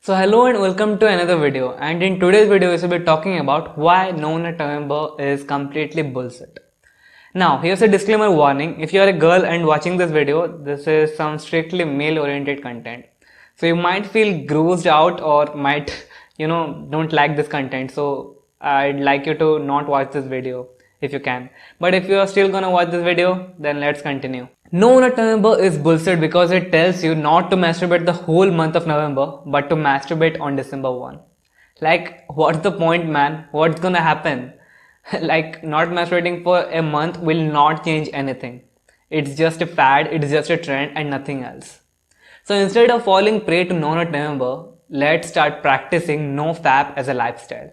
So hello and welcome to another video, and in today's video we will be talking about why No Nut November is completely bullshit. Now here's a disclaimer warning: if you are a girl and watching this video, this is some strictly male oriented content. So you might feel grossed out or might don't like this content. So I'd like you to not watch this video if you can. But if you are still gonna watch this video, then let's continue. No Nut November is bullshit because it tells you not to masturbate the whole month of November, but to masturbate on December 1. Like, what's the point, man? What's gonna happen? Like, not masturbating for a month will not change anything. It's just a fad, it's just a trend and nothing else. So instead of falling prey to No Nut November, let's start practicing NoFap as a lifestyle.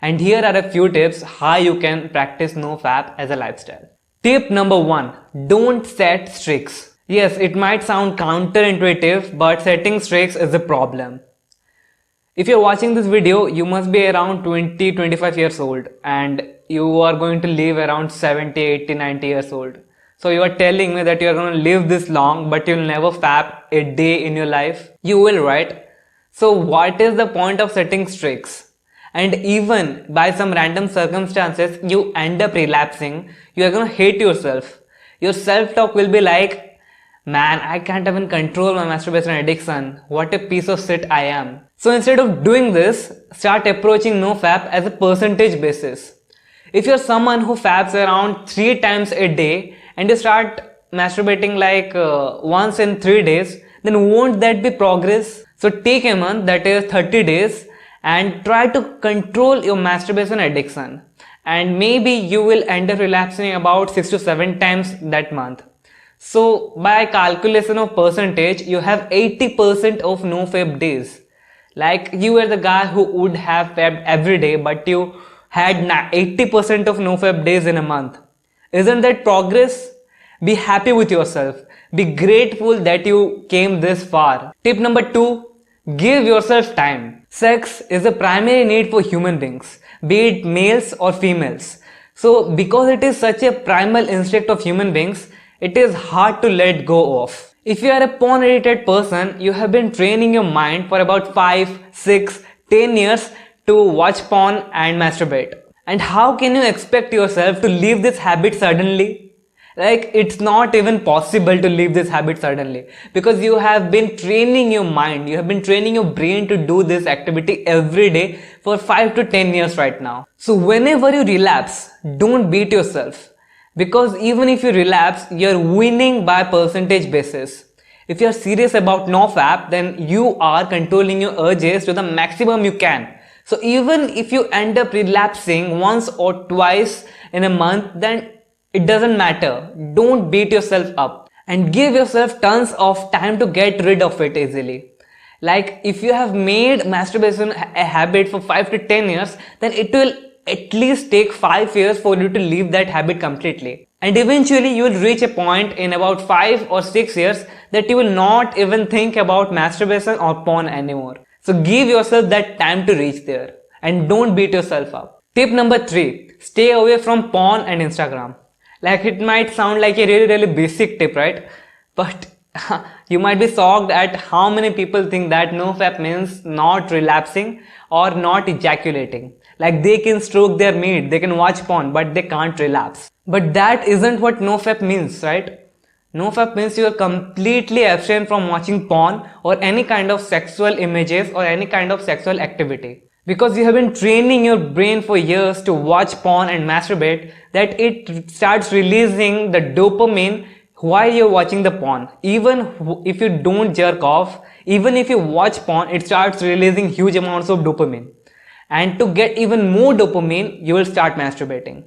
And here are a few tips how you can practice NoFap as a lifestyle. Tip number 1. Don't set streaks. Yes, it might sound counterintuitive, but setting streaks is a problem. If you're watching this video, you must be around 20-25 years old and you are going to live around 70, 80, 90 years old. So you are telling me that you are going to live this long but you'll never fap a day in your life? You will, right? So what is the point of setting streaks? And even by some random circumstances you end up relapsing, you are gonna hate yourself. Your self-talk will be like, man, I can't even control my masturbation addiction. What a piece of shit I am. So instead of doing this, start approaching NoFap as a percentage basis. If you're someone who faps around 3 times a day and you start masturbating like once in 3 days, then won't that be progress? So take a month, that is 30 days, and try to control your masturbation addiction, and maybe you will end up relapsing about 6 to 7 times that month. So by calculation of percentage, you have 80% of no-fap days. Like you were the guy who would have fapped every day, but you had 80% of no-fap days in a month. Isn't that progress? Be happy with yourself. Be grateful that you came this far. Tip number 2. Give yourself time. Sex is a primary need for human beings, be it males or females. So because it is such a primal instinct of human beings, it is hard to let go of. If you are a porn addicted person, you have been training your mind for about 5, 6, 10 years to watch porn and masturbate. And how can you expect yourself to leave this habit suddenly? Like, it's not even possible to leave this habit suddenly, because you have been training your mind, you have been training your brain to do this activity every day for 5 to 10 years right now. So whenever you relapse, don't beat yourself, because even if you relapse, you're winning by percentage basis. If you're serious about NoFap, then you are controlling your urges to the maximum you can. So even if you end up relapsing once or twice in a month, then it doesn't matter. Don't beat yourself up and give yourself tons of time to get rid of it easily. Like if you have made masturbation a habit for 5 to 10 years, then it will at least take 5 years for you to leave that habit completely. And eventually you will reach a point in about 5 or 6 years that you will not even think about masturbation or porn anymore. So give yourself that time to reach there and don't beat yourself up. Tip number 3. Stay away from porn and Instagram. Like, it might sound like a really basic tip, right? But you might be shocked at how many people think that NoFap means not relapsing or not ejaculating. Like, they can stroke their meat, they can watch porn, but they can't relapse. But that isn't what NoFap means, right? NoFap means you are completely abstain from watching porn or any kind of sexual images or any kind of sexual activity. Because you have been training your brain for years to watch porn and masturbate, that it starts releasing the dopamine while you're watching the porn. Even if you don't jerk off, even if you watch porn, it starts releasing huge amounts of dopamine. And to get even more dopamine, you will start masturbating.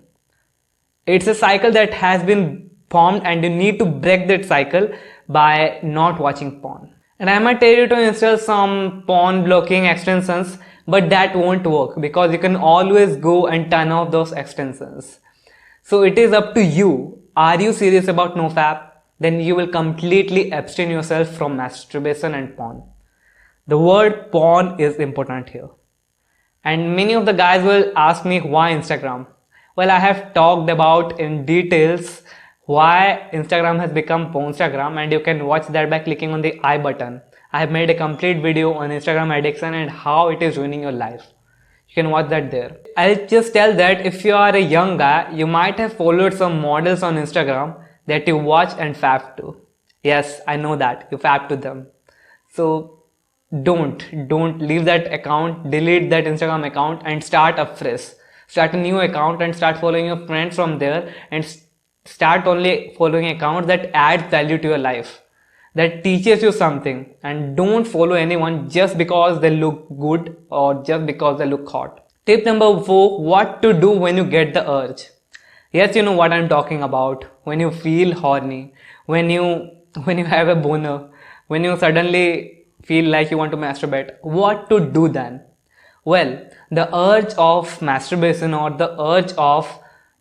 It's a cycle that has been formed and you need to break that cycle by not watching porn. And I might tell you to install some porn blocking extensions, but that won't work because you can always go and turn off those extensions. So it is up to you. Are you serious about NoFap? Then you will completely abstain yourself from masturbation and porn. The word porn is important here. And many of the guys will ask me why Instagram. Well, I have talked about in details why Instagram has become Pornstagram, and you can watch that by clicking on the I button. I have made a complete video on Instagram addiction and how it is ruining your life. You can watch that there. I'll just tell that if you are a young guy, you might have followed some models on Instagram that you watch and fap to. Yes, I know that you fap to them. So don't leave that account, delete that Instagram account and start afresh. Start a new account and start following your friends from there, and start only following accounts that add value to your life, that teaches you something, and don't follow anyone just because they look good or just because they look hot. Tip number 4, what to do when you get the urge. Yes, you know what I'm talking about. When you feel horny, when you have a boner, when you suddenly feel like you want to masturbate, what to do then? Well, the urge of masturbation or the urge of,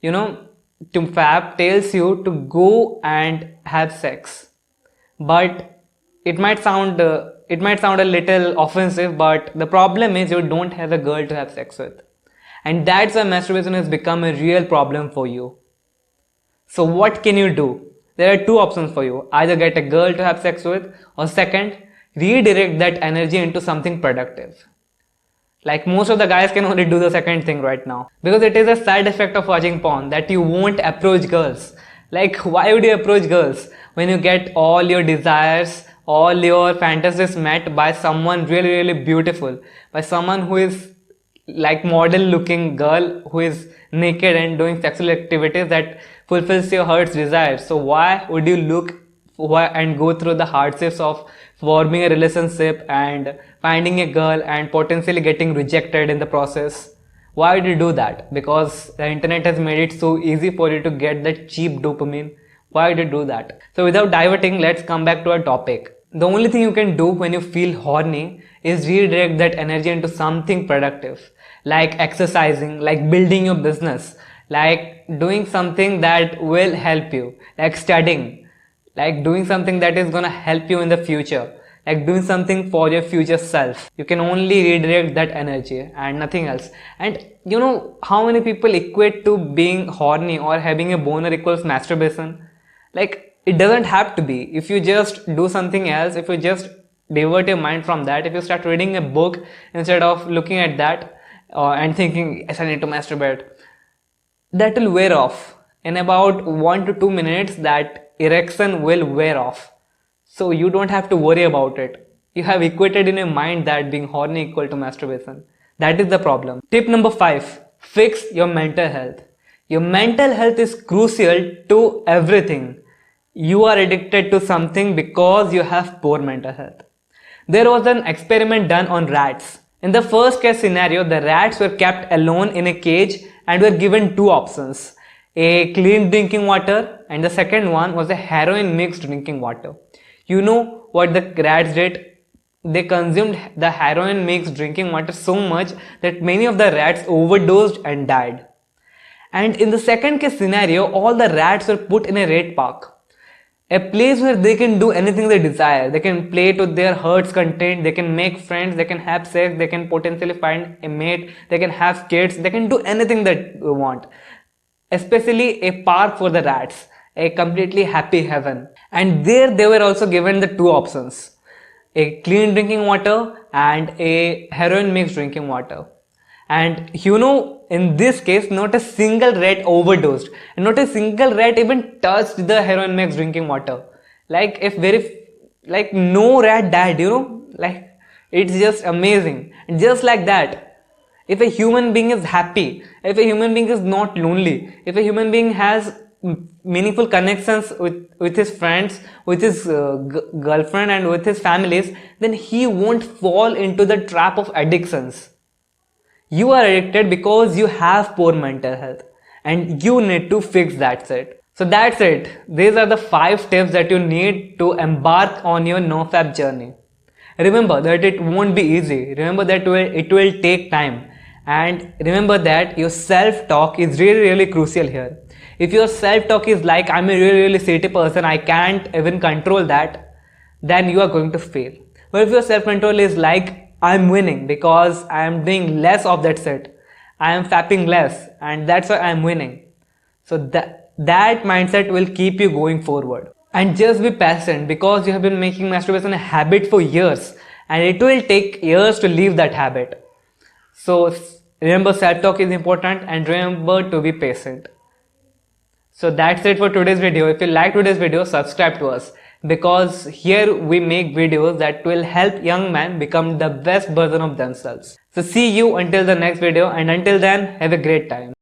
to fap tells you to go and have sex. But it might sound a little offensive, but the problem is you don't have a girl to have sex with. And that's why masturbation has become a real problem for you. So what can you do? There are two options for you. Either get a girl to have sex with, or second, redirect that energy into something productive. Like most of the guys can only do the second thing right now, because it is a side effect of watching porn that you won't approach girls. Like, why would you approach girls when you get all your desires, all your fantasies met by someone really, really beautiful, by someone who is like model looking girl who is naked and doing sexual activities that fulfills your heart's desires? So why would you look and go through the hardships of forming a relationship and finding a girl and potentially getting rejected in the process? Why would you do that? Because the internet has made it so easy for you to get that cheap dopamine. Why would you do that? So without diverting, let's come back to our topic. The only thing you can do when you feel horny is redirect that energy into something productive, like exercising, like building your business, like doing something that will help you, like studying, like doing something that is gonna help you in the future, like doing something for your future self. You can only redirect that energy and nothing else. And you know how many people equate to being horny or having a boner equals masturbation? Like, it doesn't have to be. If you just do something else, if you just divert your mind from that, if you start reading a book instead of looking at that and thinking, yes, I need to masturbate, that will wear off. In about 1 to 2 minutes, that erection will wear off. So you don't have to worry about it. You have equated in your mind that being horny equal to masturbation. That is the problem. Tip number 5, fix your mental health. Your mental health is crucial to everything. You are addicted to something because you have poor mental health. There was an experiment done on rats. In the first case scenario, the rats were kept alone in a cage and were given two options: a clean drinking water, and the second one was a heroin mixed drinking water. You know what the rats did? They consumed the heroin mixed drinking water so much that many of the rats overdosed and died. And in the second case scenario, all the rats were put in a rat park, a place where they can do anything they desire. They can play to their heart's content, they can make friends, they can have sex, they can potentially find a mate, they can have kids, they can do anything that they want. Especially a park for the rats, a completely happy heaven. And there they were also given the two options: a clean drinking water and a heroin mixed drinking water. And you know, in this case, not a single rat overdosed, and not a single rat even touched the heroin mixed drinking water. Like, no rat died, like, it's just amazing. And just like that, if a human being is happy, if a human being is not lonely, if a human being has meaningful connections with his friends, with his girlfriend and with his families, then he won't fall into the trap of addictions. You are addicted because you have poor mental health and you need to fix that shit. So that's it. These are the 5 tips that you need to embark on your NoFap journey. Remember that it won't be easy. Remember that it will take time. And remember that your self-talk is really, really crucial here. If your self-talk is like, I'm a really, really shitty person, I can't even control that, then you are going to fail. But if your self-control is like, I'm winning because I am doing less of that shit, I am fapping less, and that's why I am winning. So that mindset will keep you going forward. And just be patient, because you have been making masturbation a habit for years and it will take years to leave that habit. So remember, self-talk is important, and remember to be patient. So that's it for today's video. If you like today's video, subscribe to us, because here we make videos that will help young men become the best version of themselves. So see you until the next video, and until then, have a great time.